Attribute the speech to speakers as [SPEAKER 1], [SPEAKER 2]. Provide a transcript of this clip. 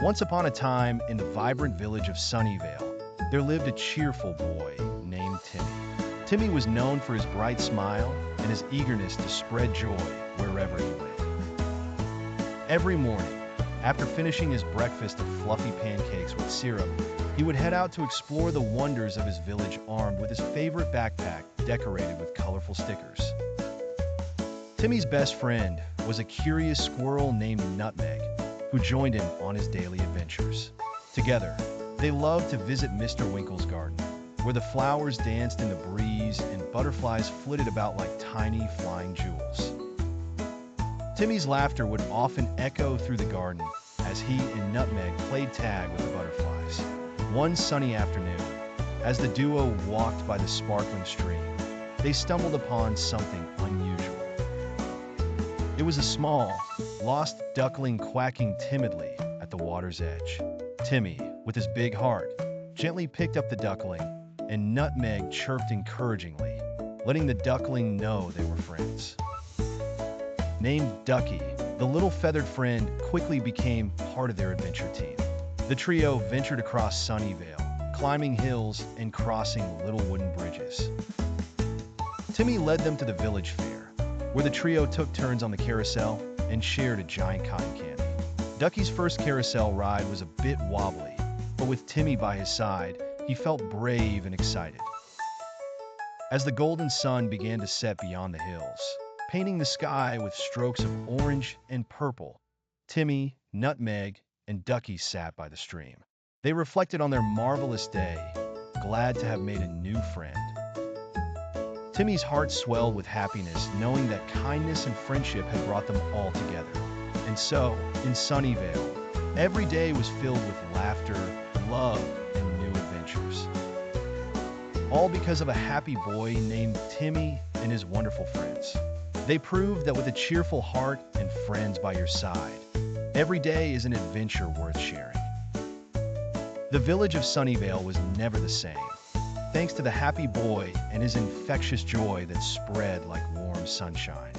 [SPEAKER 1] Once upon a time, in the vibrant village of Sunnyvale, there lived a cheerful boy named Timmy. Timmy was known for his bright smile and his eagerness to spread joy wherever he went. Every morning, after finishing his breakfast of fluffy pancakes with syrup, he would head out to explore the wonders of his village armed with his favorite backpack decorated with colorful stickers. Timmy's best friend was a curious squirrel named Nutmeg, who joined him on his daily adventures. Together, they loved to visit Mr. Winkles' garden, where the flowers danced in the breeze and butterflies flitted about like tiny flying jewels. Timmy's laughter would often echo through the garden as he and Nutmeg played tag with the butterflies. One sunny afternoon, as the duo walked by the sparkling stream, they stumbled upon something unusual. It was a small, lost duckling quacking timidly at the water's edge. Timmy, with his big heart, gently picked up the duckling, and Nutmeg chirped encouragingly, letting the duckling know they were friends. Named Ducky, the little feathered friend quickly became part of their adventure team. The trio ventured across Sunnyvale, climbing hills and crossing little wooden bridges. Timmy led them to the village fair, where the trio took turns on the carousel and shared a giant cotton candy. Ducky's first carousel ride was a bit wobbly, but with Timmy by his side, he felt brave and excited. As the golden sun began to set beyond the hills, painting the sky with strokes of orange and purple, Timmy, Nutmeg, and Ducky sat by the stream. They reflected on their marvelous day, glad to have made a new friend. Timmy's heart swelled with happiness, knowing that kindness and friendship had brought them all together. And so, in Sunnyvale, every day was filled with laughter, love, and new adventures. All because of a happy boy named Timmy and his wonderful friends. They proved that with a cheerful heart and friends by your side, every day is an adventure worth sharing. The village of Sunnyvale was never the same, thanks to the happy boy and his infectious joy that spread like warm sunshine.